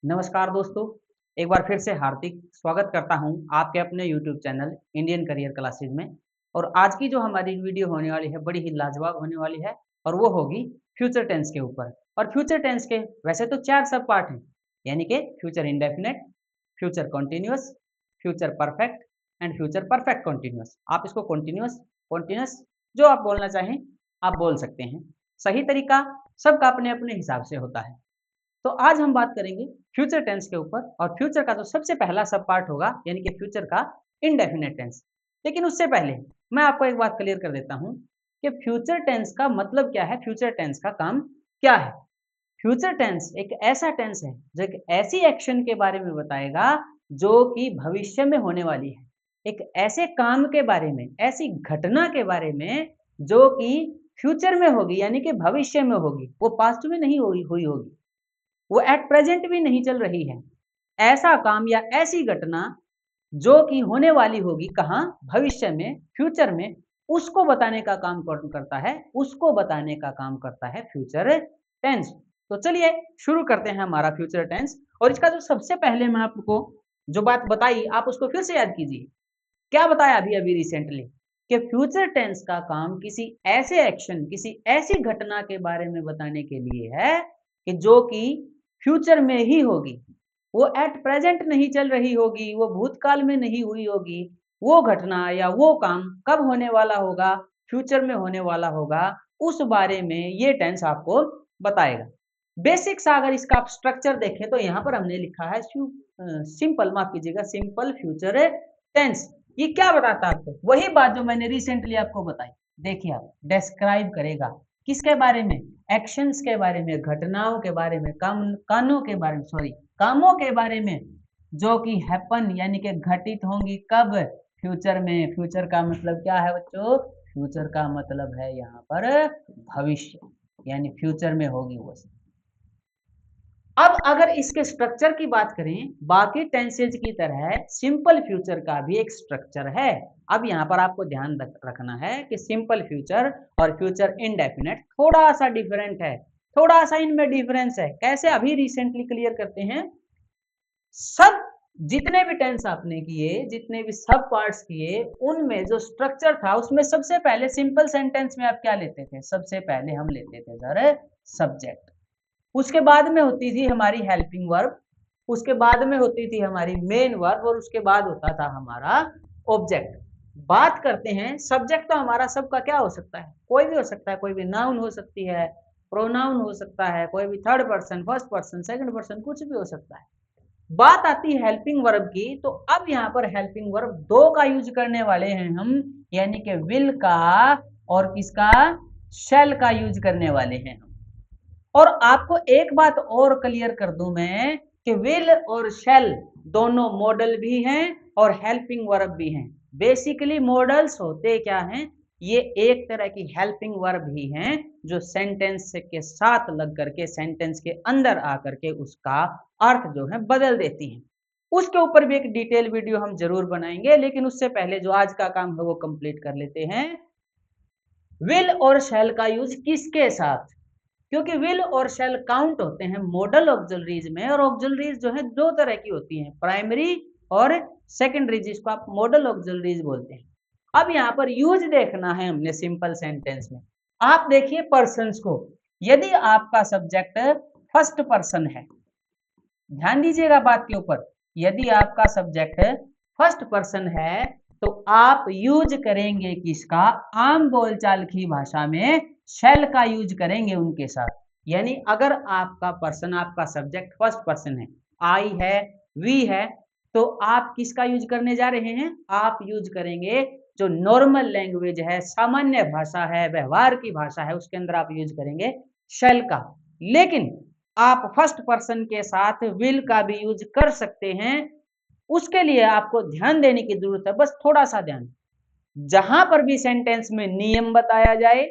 नमस्कार दोस्तों, एक बार फिर से हार्दिक स्वागत करता हूं आपके अपने YouTube channel Indian career classes में। और आज की जो हमारी वीडियो होने वाली है बड़ी ही लाजवाब होने वाली है और वो होगी फ्यूचर टेंस के ऊपर। और फ्यूचर टेंस के वैसे तो 4 सब पार्ट हैं, यानी कि future indefinite, future continuous, future perfect and future perfect continuous. आप इसको कंटीन्यूअस, कॉन्टिन्यूअस जो आप बोलना चाहें आप बोल सकते हैं। सही तरीका सबका अपने-अपने हिसाब से होता है। तो आज हम बात करेंगे फ्यूचर टेंस के ऊपर और फ्यूचर का जो सबसे पहला सब पार्ट होगा यानी कि फ्यूचर का इंडेफिनिट टेंस। लेकिन उससे पहले मैं आपको एक बात क्लियर कर देता हूं कि फ्यूचर टेंस का मतलब क्या है, फ्यूचर टेंस का काम क्या है। फ्यूचर टेंस एक ऐसा टेंस है जो एक ऐसी एक्शन के बारे में बताएगा जो कि भविष्य में होने वाली है, एक ऐसे काम के बारे में, ऐसी घटना के बारे में जो कि फ्यूचर में होगी यानी कि भविष्य में होगी, वो पास्ट में नहीं हुई होगी, वो एट प्रेजेंट भी नहीं चल रही है। ऐसा काम या ऐसी घटना जो कि होने वाली होगी कहाँ? भविष्य में, फ्यूचर में, उसको बताने का काम कौन करता है? उसको बताने का काम करता है फ्यूचर टेंस। तो चलिए शुरू करते हैं हमारा फ्यूचर टेंस। और इसका जो सबसे पहले मैं आपको जो बात बताई आप उसको फिर से याद कीजिए। क्या बताया अभी-अभी रिसेंटली कि फ्यूचर टेंस का काम किसी ऐसे एक्शन, किसी ऐसी घटना के बारे में बताने के लिए है कि जो कि फ्यूचर में ही होगी। वो एट प्रेजेंट नहीं चल रही होगी, वो भूतकाल में नहीं हुई होगी। वो घटना या वो काम कब होने वाला होगा, फ्यूचर में होने वाला होगा, उस बारे में ये टेंस आपको बताएगा। बेसिक सा अगर इसका आप स्ट्रक्चर देखें तो यहाँ पर हमने लिखा है सिंपल, माफ कीजिएगा, सिंपल फ्यूचर टेंस। ये क्या बताता है आपको? वही बात जो मैंने रिसेंटली आपको बताई। देखिए आप, डिस्क्राइब करेगा किसके बारे में? एक्शंस के बारे में, घटनाओं के बारे में, कामों के बारे में, सॉरी, कामों के बारे में जो कि हैपन यानी कि घटित होंगी कब? फ्यूचर में। फ्यूचर का मतलब क्या है बच्चों? फ्यूचर का मतलब है यहाँ पर भविष्य, यानी फ्यूचर में होगी वो। अब अगर इसके स्ट्रक्चर की बात करें, बाकी टेंसेज की तरह सिंपल फ्यूचर का भी एक स्ट्रक्चर है। अब यहाँ पर आपको ध्यान रखना है कि सिंपल फ्यूचर और फ्यूचर इंडेफिनिट थोड़ा सा डिफरेंट है, थोड़ा सा इनमें डिफरेंस है। कैसे? अभी रिसेंटली क्लियर करते हैं। सब जितने भी टेंस आपने किए, जितने भी सब पार्ट्स किए, उनमें जो स्ट्रक्चर था उसमें सबसे पहले सिंपल सेंटेंस में आप क्या लेते थे? सबसे पहले हम लेते थे सर सब्जेक्ट, उसके बाद में होती थी हमारी हेल्पिंग वर्ब, उसके बाद में होती थी हमारी मेन वर्ब और उसके बाद होता था हमारा ऑब्जेक्ट। बात करते हैं सब्जेक्ट, तो हमारा सबका क्या हो सकता है? कोई भी हो सकता है, कोई भी नाउन हो सकती है, प्रोनाउन हो सकता है, कोई भी third person, first person, second person, कुछ भी हो सकता है। बात आती है हेल्पिंग वर्ब की, तो अब यहाँ पर हेल्पिंग वर्ब दो का यूज करने वाले हैं हम, यानी कि विल का और किसका? शैल का यूज करने वाले हैं हम। और आपको एक बात और क्लियर कर दूं मैं कि विल और शैल दोनों मॉडल भी हैं और हेल्पिंग वर्ब भी हैं। बेसिकली मॉडल्स होते क्या हैं? ये एक तरह की हेल्पिंग वर्ब ही हैं जो सेंटेंस के साथ लग करके, सेंटेंस के अंदर आकर के उसका अर्थ जो है बदल देती हैं। उसके ऊपर भी एक डिटेल वीडियो हम जरूर बनाएंगे, लेकिन उससे पहले जो आज का काम है वो कंप्लीट कर लेते हैं। विल और शैल का यूज किसके साथ? क्योंकि विल और शैल काउंट होते हैं मॉडल ऑक्सिलरीज में, और ऑक्सिलरीज जो है दो तरह की होती हैं, प्राइमरी और सेकेंडरी, जिसको आप मॉडल ऑक्सिलरीज बोलते हैं। अब यहाँ पर यूज देखना है हमने सिंपल सेंटेंस में। आप देखिए पर्सन्स को, यदि आपका सब्जेक्ट फर्स्ट पर्सन है, ध्यान दीजिएगा बात के ऊपर, यदि आपका सब्जेक्ट फर्स्ट पर्सन है तो आप यूज करेंगे किसका? आम बोलचाल की भाषा में शैल का यूज करेंगे उनके साथ। यानी अगर आपका पर्सन, आपका सब्जेक्ट फर्स्ट पर्सन है, आई है, वी है, तो आप किसका यूज करने जा रहे हैं? आप यूज करेंगे जो नॉर्मल लैंग्वेज है, सामान्य भाषा है, व्यवहार की भाषा है, उसके अंदर आप यूज करेंगे शैल का। लेकिन आप फर्स्ट पर्सन के साथ विल का भी यूज कर सकते हैं। उसके लिए आपको ध्यान देने की जरूरत है, बस थोड़ा सा ध्यान। जहां पर भी सेंटेंस में नियम बताया जाए,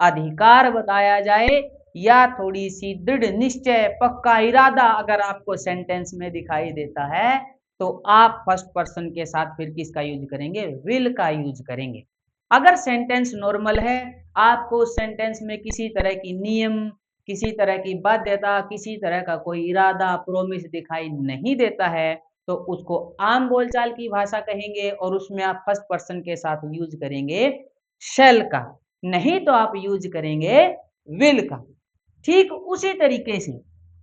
अधिकार बताया जाए, या थोड़ी सी दृढ़ निश्चय, पक्का इरादा अगर आपको सेंटेंस में दिखाई देता है, तो आप फर्स्ट पर्सन के साथ फिर किसका यूज करेंगे? विल का यूज करेंगे। अगर सेंटेंस नॉर्मल है, आपको उस सेंटेंस में किसी तरह की नियम किसी तरह की बाध्यता, किसी तरह का कोई इरादा, प्रॉमिस दिखाई नहीं देता है, तो उसको आम बोलचाल की भाषा कहेंगे और उसमें आप फर्स्ट पर्सन के साथ यूज करेंगे शैल का, नहीं तो आप यूज करेंगे विल का। ठीक उसी तरीके से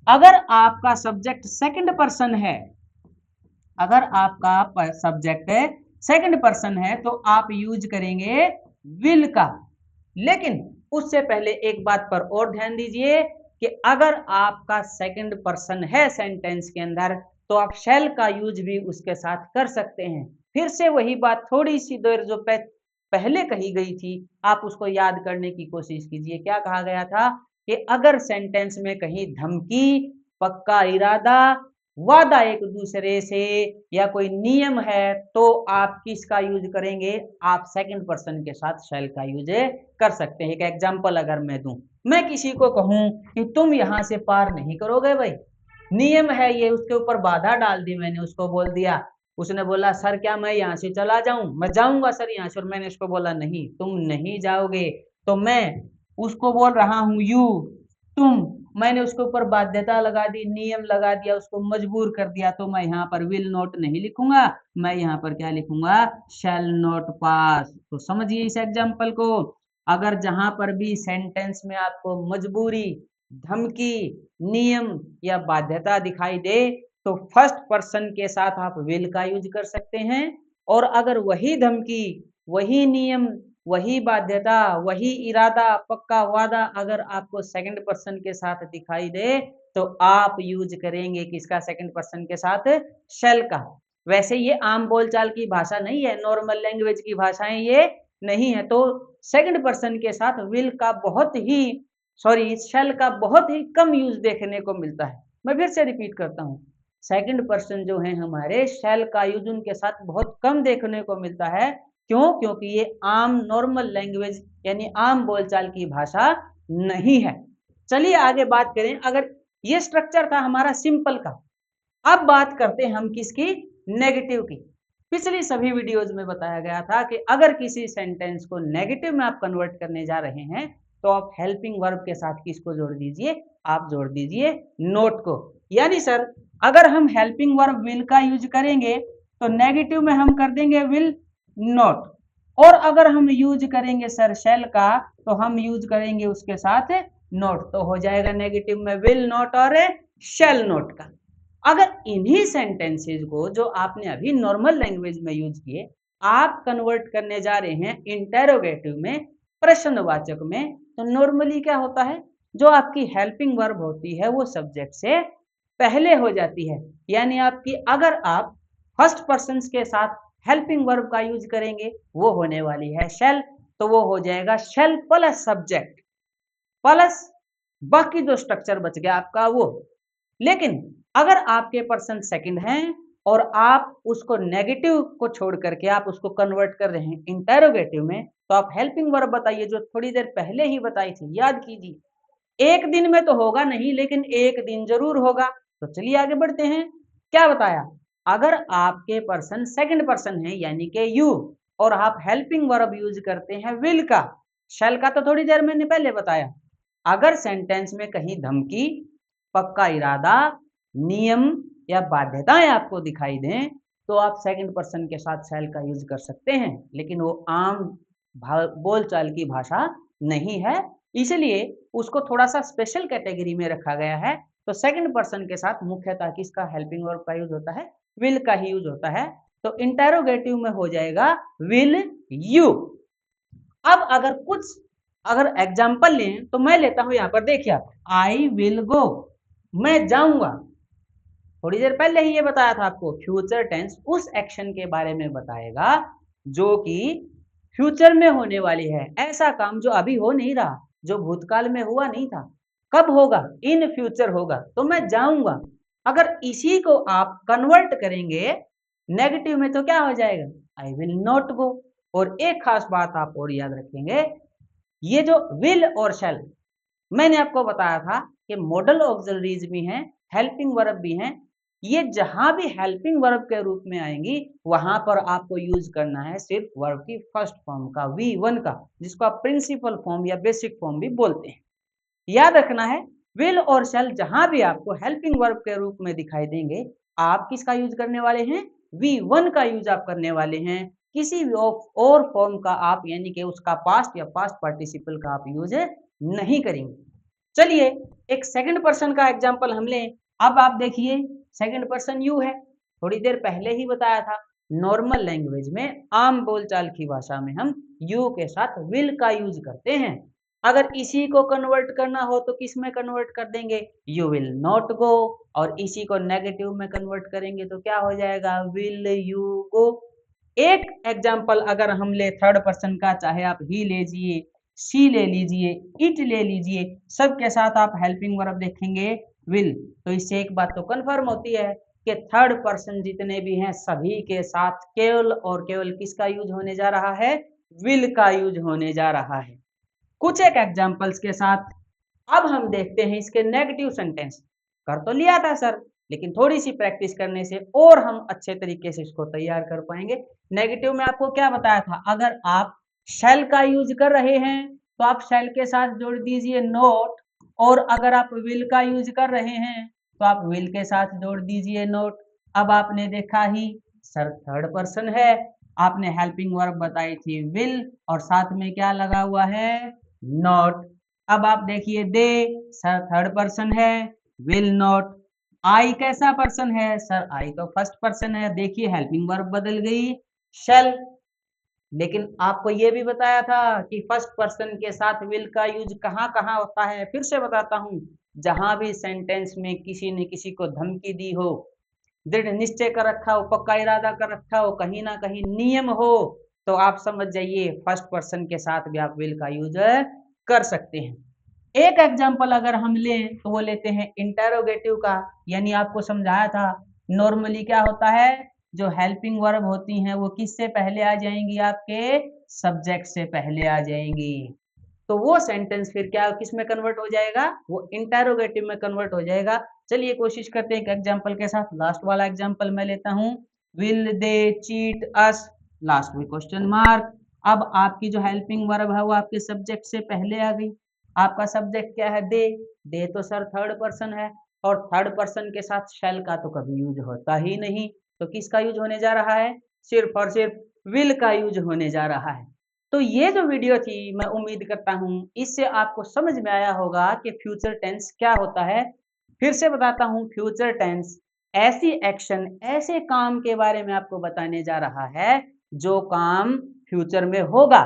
अगर आपका सब्जेक्ट सेकंड पर्सन है, अगर आपका सब्जेक्ट सेकंड पर्सन है तो आप यूज करेंगे विल का। लेकिन उससे पहले एक बात पर और ध्यान दीजिए कि अगर आपका सेकंड पर्सन है सेंटेंस के अंदर तो आप शैल का यूज भी उसके साथ कर सकते हैं। फिर से वही बात थोड़ी सी देर जो पहले कही गई थी आप उसको याद करने की कोशिश कीजिए। क्या कहा गया था कि अगर सेंटेंस में कहीं धमकी, पक्का इरादा, वादा एक दूसरे से या कोई नियम है तो आप किसका यूज करेंगे, आप सेकंड पर्सन के साथ शैल का यूज कर सकते हैं। एक एग्जांपल अगर मैं दूं, मैं किसी को कहूं कि तुम यहां से पार नहीं करोगे भाई, नियम है ये, उसके ऊपर बाधा डाल दी मैंने, उसको बोल दिया, उसने बोला सर क्या मैं यहाँ से चला जाऊं, मैं जाऊंगा सर यहाँ से, और मैंने उसको बोला नहीं तुम नहीं जाओगे, तो मैं उसको बोल रहा हूं यू, तुम, मैंने उसके ऊपर बाध्यता लगा दी, नियम लगा दिया, उसको मजबूर कर दिया, तो मैं यहाँ पर विल नॉट नहीं लिखूंगा, मैं यहाँ पर क्या लिखूंगा, शैल नॉट पास। तो समझिए इस एग्जाम्पल को, अगर जहां पर भी सेंटेंस में आपको मजबूरी, धमकी, नियम या बाध्यता दिखाई दे तो फर्स्ट पर्सन के साथ आप विल का यूज कर सकते हैं, और अगर वही धमकी, वही नियम, वही बाध्यता, वही इरादा, पक्का वादा अगर आपको सेकंड पर्सन के साथ दिखाई दे तो आप यूज करेंगे किसका, सेकंड पर्सन के साथ शैल का। वैसे ये आम बोलचाल की भाषा नहीं है, नॉर्मल लैंग्वेज की भाषाएं ये नहीं है, तो सेकंड पर्सन के साथ विल का बहुत ही, सॉरी शैल का बहुत ही कम यूज देखने को मिलता है। मैं फिर से रिपीट करता हूँ, सेकंड पर्सन जो है हमारे शैल का यूज उनके साथ बहुत कम देखने को मिलता है। क्यों? क्योंकि ये आम नॉर्मल लैंग्वेज यानी आम बोलचाल की भाषा नहीं है। चलिए आगे बात करें, अगर ये स्ट्रक्चर था हमारा सिंपल का, अब बात करते हैं हम किसकी, नेगेटिव की। पिछली सभी वीडियोज में बताया गया था कि अगर किसी सेंटेंस को नेगेटिव में आप कन्वर्ट करने जा रहे हैं तो आप हेल्पिंग वर्ब के साथ किसको जोड़ दीजिए, आप जोड़ दीजिए नोट को। यानी सर अगर हम हेल्पिंग वर्ब विल का यूज करेंगे तो नेगेटिव में हम कर देंगे विल नॉट, और अगर हम यूज करेंगे सर शैल का तो हम यूज करेंगे उसके साथ नोट, तो हो जाएगा नेगेटिव में विल नॉट और शैल नॉट का। अगर इन्हीं सेंटेंसेस को जो आपने अभी नॉर्मल लैंग्वेज में यूज किए आप कन्वर्ट करने जा रहे हैं इंटेरोगेटिव में, प्रश्नवाचक में, तो नॉर्मली क्या होता है, जो आपकी हेल्पिंग वर्ब होती है वो सब्जेक्ट से पहले हो जाती है। यानी आपकी अगर आप फर्स्ट पर्सन के साथ हेल्पिंग वर्ब का यूज करेंगे वो होने वाली है शैल, तो वो हो जाएगा शैल प्लस सब्जेक्ट प्लस बाकी जो स्ट्रक्चर बच गया आपका वो। लेकिन अगर आपके पर्सन सेकंड हैं और आप उसको नेगेटिव को छोड़ करके आप उसको कन्वर्ट कर रहे हैं इंटेरोगेटिव में, तो आप हेल्पिंग वर्ब बताइए जो थोड़ी देर पहले ही बताई थी, याद कीजिए। एक दिन में तो होगा नहीं लेकिन एक दिन जरूर होगा। तो चलिए आगे बढ़ते हैं, क्या बताया, अगर आपके पर्सन सेकंड पर्सन है यानी कि यू, और आप हेल्पिंग वर्ब यूज करते हैं विल का, शैल का तो थोड़ी देर मैंने पहले बताया, अगर सेंटेंस में कहीं धमकी, पक्का इरादा, नियम या बाध्यताएं आपको दिखाई दें तो आप सेकंड पर्सन के साथ शैल का यूज कर सकते हैं, लेकिन वो आम बोलचाल की भाषा नहीं है, इसलिए उसको थोड़ा सा स्पेशल कैटेगरी में रखा गया है। तो सेकंड पर्सन के साथ मुख्यतः किसका हेल्पिंग वर्ब का यूज होता है, विल का ही यूज होता है। तो इंटेरोगेटिव में हो जाएगा विल यू। अब अगर एग्जाम्पल लें तो मैं लेता हूं यहां पर, देखिए आप, आई विल गो, मैं जाऊंगा। थोड़ी देर पहले ही ये बताया था आपको, फ्यूचर टेंस उस एक्शन के बारे में बताएगा जो कि फ्यूचर में होने वाली है, ऐसा काम जो अभी हो नहीं रहा, जो भूतकाल में हुआ नहीं था, कब होगा, इन फ्यूचर होगा, तो मैं जाऊंगा। अगर इसी को आप कन्वर्ट करेंगे नेगेटिव में तो क्या हो जाएगा, आई विल नॉट गो। और एक खास बात आप और याद रखेंगे, ये जो विल और शैल मैंने आपको बताया था कि मॉडल ऑक्सिलरीज भी हैं, हेल्पिंग वर्ब भी हैं, ये जहां भी हेल्पिंग वर्ब के रूप में आएंगी वहां पर आपको यूज करना है सिर्फ वर्ब की फर्स्ट फॉर्म का V1 का, जिसको आप प्रिंसिपल फॉर्म या बेसिक फॉर्म भी बोलते हैं। याद रखना है, विल और शैल जहां भी आपको हेल्पिंग वर्ब के रूप में दिखाई देंगे, आप किसका यूज करने वाले हैं? V1 का यूज आप करने वाले हैं। किसी भी और फॉर्म का आप यानी कि उसका पास्ट या पास्ट पार्टिसिपल का आप यूज नहीं करेंगे। चलिए एक सेकंड पर्सन का एग्जांपल हम लें। अब आप देखिए सेकंड पर्सन यू है, थोड़ी देर पहले ही बताया था, नॉर्मल लैंग्वेज में आम बोलचाल की भाषा में हम यू के साथ विल का यूज करते हैं। अगर इसी को कन्वर्ट करना हो तो किस में कन्वर्ट कर देंगे? You will not go. और इसी को नेगेटिव में कन्वर्ट करेंगे तो क्या हो जाएगा? Will you go. एक एग्जाम्पल अगर हम ले थर्ड पर्सन का, चाहे आप ही लीजिए, सी ले लीजिए, इट ले लीजिए, सबके साथ आप हेल्पिंग वर्ब देखेंगे विल, तो इससे एक बात तो कन्फर्म होती है कि थर्ड पर्सन जितने भी हैं सभी के साथ केवल और केवल किसका यूज होने जा रहा है? विल का यूज होने जा रहा है। कुछ एक एग्जांपल्स के साथ अब हम देखते हैं इसके नेगेटिव सेंटेंस। कर तो लिया था सर, लेकिन थोड़ी सी प्रैक्टिस करने से और हम अच्छे तरीके से इसको तैयार कर पाएंगे। नेगेटिव में आपको क्या बताया था? अगर आप शैल का यूज कर रहे हैं तो आप शैल के साथ जोड़ दीजिए नोट, और अगर आप विल का यूज कर रहे हैं तो आप विल के साथ जोड़ दीजिए नोट। अब आपने देखा ही सर थर्ड पर्सन है, आपने हेल्पिंग वर्ब बताई थी विल और साथ में क्या लगा हुआ है? नॉट। अब आप देखिए दे, सर थर्ड पर्सन है, विल नॉट। आई कैसा पर्सन है? सर आई तो फर्स्ट पर्सन है, देखिए हेल्पिंग वर्ब बदल गई शैल। लेकिन आपको ये भी बताया था कि फर्स्ट पर्सन के साथ विल का यूज कहाँ कहाँ होता है। फिर से बताता हूँ, जहां भी सेंटेंस में किसी ने किसी को धमकी दी हो, दृढ़ निश्चय कर रखा हो, पक्का इरादा कर रखा हो, कहीं ना कहीं नियम हो, तो आप समझ जाइए फर्स्ट पर्सन के साथ भी आप विल का यूज कर सकते हैं। एक एग्जांपल अगर हम लें तो वो लेते हैं इंटेरोगेटिव का, यानी आपको समझाया था नॉर्मली क्या होता है, जो हेल्पिंग वर्ब होती हैं वो किससे पहले आ जाएंगी? आपके सब्जेक्ट से पहले आ जाएंगी। तो वो सेंटेंस फिर क्या किस में कन्वर्ट हो जाएगा? वो इंटेरोगेटिव में कन्वर्ट हो जाएगा। चलिए कोशिश करते हैं एक एग्जांपल के साथ। लास्ट वाला एग्जांपल मैं लेता हूँ, will they cheat us, last में क्वेश्चन मार्क। अब आपकी जो हेल्पिंग वर्ब है वो आपके सब्जेक्ट से पहले आ गई। आपका सब्जेक्ट क्या है? दे। दे तो सर थर्ड पर्सन है, और थर्ड पर्सन के साथ शैल का तो कभी यूज होता ही नहीं, तो किसका यूज होने जा रहा है? सिर्फ और सिर्फ विल का यूज होने जा रहा है। तो ये जो वीडियो थी, मैं उम्मीद करता हूँ इससे आपको समझ में आया होगा कि फ्यूचर टेंस क्या होता है। फिर से बताता हूँ, फ्यूचर टेंस ऐसी एक्शन, ऐसे काम के बारे में आपको बताने जा रहा है जो काम फ्यूचर में होगा,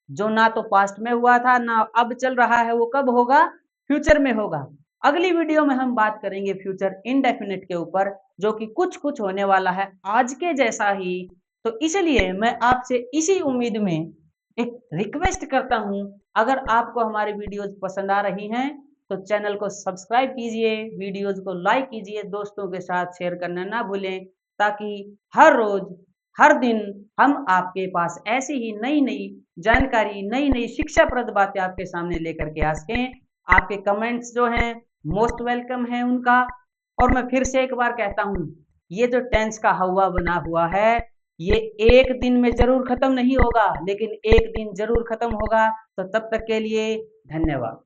जो ना तो पास्ट में हुआ था ना अब चल रहा है, वो कब होगा? फ्यूचर में होगा। अगली वीडियो में हम बात करेंगे फ्यूचर इंडेफिनिट के ऊपर, जो कि कुछ कुछ होने वाला है आज के जैसा ही। तो इसलिए मैं आपसे इसी उम्मीद में एक रिक्वेस्ट करता हूं, अगर आपको हमारी वीडियोस पसंद आ रही हैं तो चैनल को सब्सक्राइब कीजिए, वीडियोस को लाइक कीजिए, दोस्तों के साथ शेयर करना ना भूलें, ताकि हर रोज हर दिन हम आपके पास ऐसी ही नई नई जानकारी, नई नई शिक्षाप्रद बातें आपके सामने लेकर के आ सकें। आपके कमेंट्स जो हैं मोस्ट वेलकम है उनका। और मैं फिर से एक बार कहता हूँ, ये जो टेंस का हवा बना हुआ है ये एक दिन में जरूर खत्म नहीं होगा, लेकिन एक दिन जरूर खत्म होगा। तो तब तक के लिए धन्यवाद।